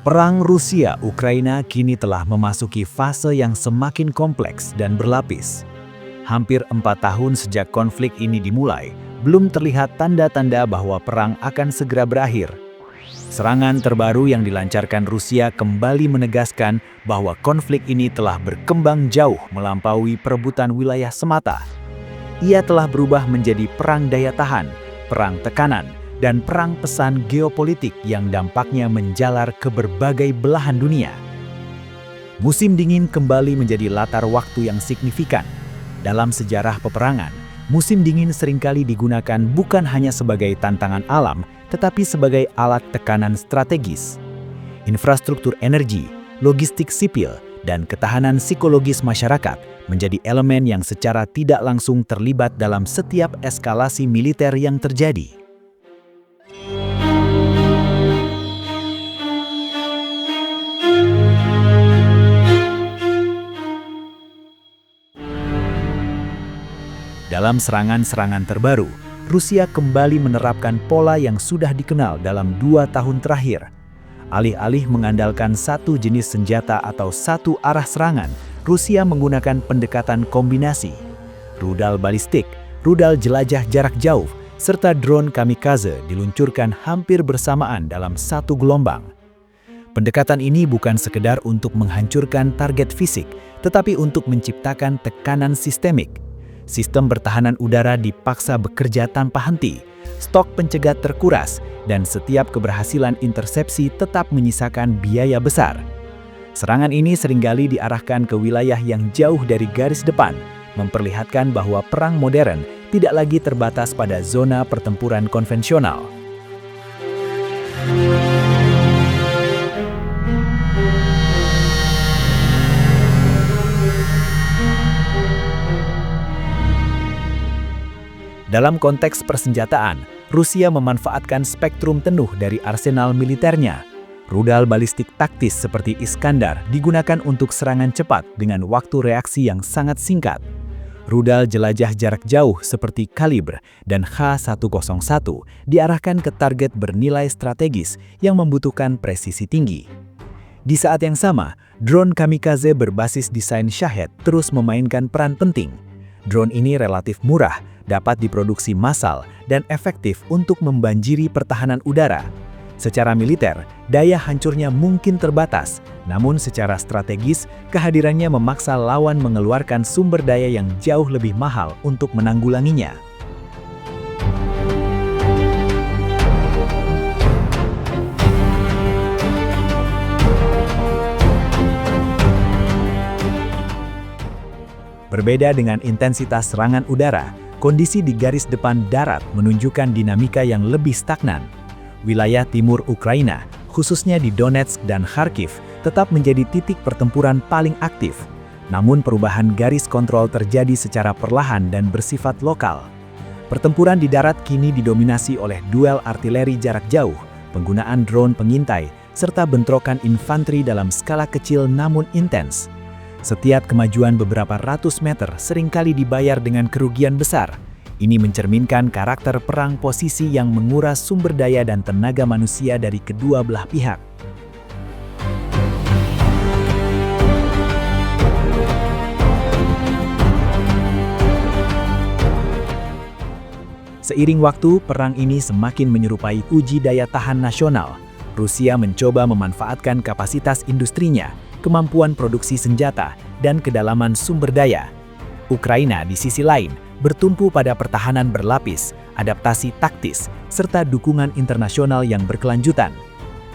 Perang Rusia-Ukraina kini telah memasuki fase yang semakin kompleks dan berlapis. Hampir 4 tahun sejak konflik ini dimulai, belum terlihat tanda-tanda bahwa perang akan segera berakhir. Serangan terbaru yang dilancarkan Rusia kembali menegaskan bahwa konflik ini telah berkembang jauh melampaui perebutan wilayah semata. Ia telah berubah menjadi perang daya tahan, perang tekanan, dan perang pesan geopolitik yang dampaknya menjalar ke berbagai belahan dunia. Musim dingin kembali menjadi latar waktu yang signifikan. Dalam sejarah peperangan, musim dingin seringkali digunakan bukan hanya sebagai tantangan alam, tetapi sebagai alat tekanan strategis. Infrastruktur energi, logistik sipil, dan ketahanan psikologis masyarakat menjadi elemen yang secara tidak langsung terlibat dalam setiap eskalasi militer yang terjadi. Dalam serangan-serangan terbaru, Rusia kembali menerapkan pola yang sudah dikenal dalam 2 tahun terakhir. Alih-alih mengandalkan satu jenis senjata atau satu arah serangan, Rusia menggunakan pendekatan kombinasi. Rudal balistik, rudal jelajah jarak jauh, serta drone kamikaze diluncurkan hampir bersamaan dalam satu gelombang. Pendekatan ini bukan sekedar untuk menghancurkan target fisik, tetapi untuk menciptakan tekanan sistemik. Sistem pertahanan udara dipaksa bekerja tanpa henti, stok pencegat terkuras, dan setiap keberhasilan intersepsi tetap menyisakan biaya besar. Serangan ini seringkali diarahkan ke wilayah yang jauh dari garis depan, memperlihatkan bahwa perang modern tidak lagi terbatas pada zona pertempuran konvensional. Dalam konteks persenjataan, Rusia memanfaatkan spektrum penuh dari arsenal militernya. Rudal balistik taktis seperti Iskandar digunakan untuk serangan cepat dengan waktu reaksi yang sangat singkat. Rudal jelajah jarak jauh seperti Kalibr dan H-101 diarahkan ke target bernilai strategis yang membutuhkan presisi tinggi. Di saat yang sama, drone kamikaze berbasis desain Shahed terus memainkan peran penting. Drone ini relatif murah, dapat diproduksi massal, dan efektif untuk membanjiri pertahanan udara. Secara militer, daya hancurnya mungkin terbatas, namun secara strategis, kehadirannya memaksa lawan mengeluarkan sumber daya yang jauh lebih mahal untuk menanggulanginya. Berbeda dengan intensitas serangan udara, kondisi di garis depan darat menunjukkan dinamika yang lebih stagnan. Wilayah timur Ukraina, khususnya di Donetsk dan Kharkiv, tetap menjadi titik pertempuran paling aktif. Namun perubahan garis kontrol terjadi secara perlahan dan bersifat lokal. Pertempuran di darat kini didominasi oleh duel artileri jarak jauh, penggunaan drone pengintai, serta bentrokan infanteri dalam skala kecil namun intens. Setiap kemajuan beberapa ratus meter seringkali dibayar dengan kerugian besar. Ini mencerminkan karakter perang posisi yang menguras sumber daya dan tenaga manusia dari kedua belah pihak. Seiring waktu, perang ini semakin menyerupai uji daya tahan nasional. Rusia mencoba memanfaatkan kapasitas industrinya, kemampuan produksi senjata, dan kedalaman sumber daya. Ukraina di sisi lain bertumpu pada pertahanan berlapis, adaptasi taktis, serta dukungan internasional yang berkelanjutan.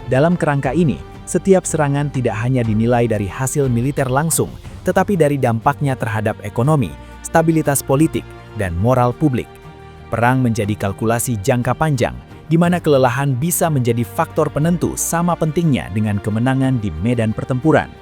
Dalam kerangka ini, setiap serangan tidak hanya dinilai dari hasil militer langsung, tetapi dari dampaknya terhadap ekonomi, stabilitas politik, dan moral publik. Perang menjadi kalkulasi jangka panjang, di mana kelelahan bisa menjadi faktor penentu sama pentingnya dengan kemenangan di medan pertempuran.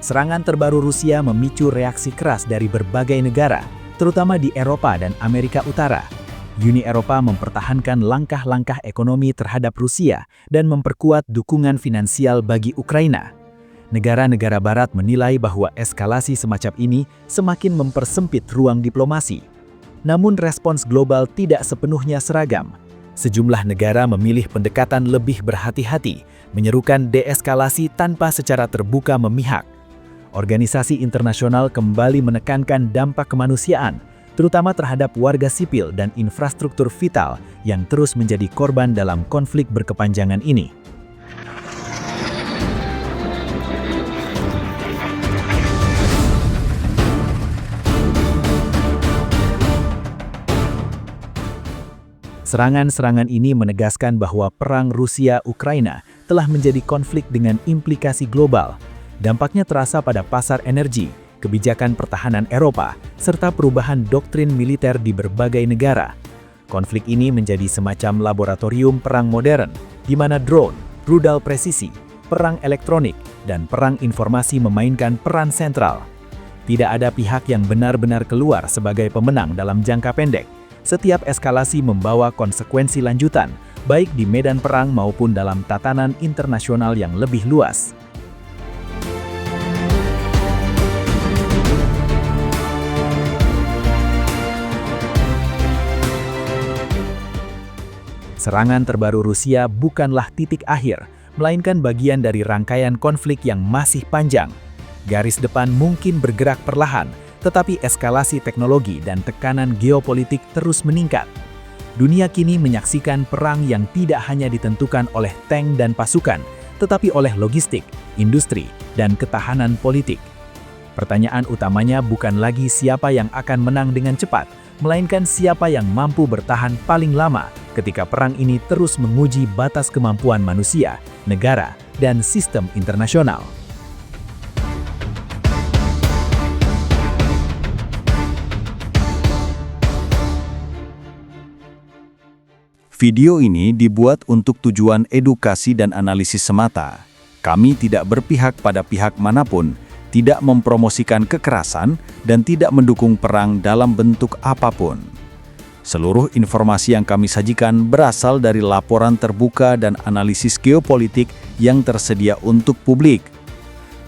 Serangan terbaru Rusia memicu reaksi keras dari berbagai negara, terutama di Eropa dan Amerika Utara. Uni Eropa mempertahankan langkah-langkah ekonomi terhadap Rusia dan memperkuat dukungan finansial bagi Ukraina. negara-negara barat menilai bahwa eskalasi semacam ini semakin mempersempit ruang diplomasi. Namun respons global tidak sepenuhnya seragam. Sejumlah negara memilih pendekatan lebih berhati-hati, menyerukan deeskalasi tanpa secara terbuka memihak. Organisasi internasional kembali menekankan dampak kemanusiaan, terutama terhadap warga sipil dan infrastruktur vital yang terus menjadi korban dalam konflik berkepanjangan ini. Serangan-serangan ini menegaskan bahwa perang Rusia-Ukraina telah menjadi konflik dengan implikasi global. Dampaknya terasa pada pasar energi, kebijakan pertahanan Eropa, serta perubahan doktrin militer di berbagai negara. Konflik ini menjadi semacam laboratorium perang modern, di mana drone, rudal presisi, perang elektronik, dan perang informasi memainkan peran sentral. Tidak ada pihak yang benar-benar keluar sebagai pemenang dalam jangka pendek. Setiap eskalasi membawa konsekuensi lanjutan, baik di medan perang maupun dalam tatanan internasional yang lebih luas. Serangan terbaru Rusia bukanlah titik akhir, melainkan bagian dari rangkaian konflik yang masih panjang. Garis depan mungkin bergerak perlahan, tetapi eskalasi teknologi dan tekanan geopolitik terus meningkat. Dunia kini menyaksikan perang yang tidak hanya ditentukan oleh tank dan pasukan, tetapi oleh logistik, industri, dan ketahanan politik. Pertanyaan utamanya bukan lagi siapa yang akan menang dengan cepat, melainkan siapa yang mampu bertahan paling lama ketika perang ini terus menguji batas kemampuan manusia, negara, dan sistem internasional. Video ini dibuat untuk tujuan edukasi dan analisis semata. Kami tidak berpihak pada pihak manapun, tidak mempromosikan kekerasan, dan tidak mendukung perang dalam bentuk apapun. Seluruh informasi yang kami sajikan berasal dari laporan terbuka dan analisis geopolitik yang tersedia untuk publik.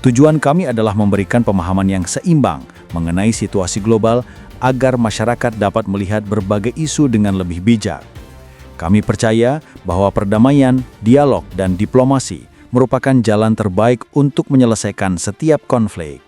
Tujuan kami adalah memberikan pemahaman yang seimbang mengenai situasi global agar masyarakat dapat melihat berbagai isu dengan lebih bijak. Kami percaya bahwa perdamaian, dialog, dan diplomasi merupakan jalan terbaik untuk menyelesaikan setiap konflik.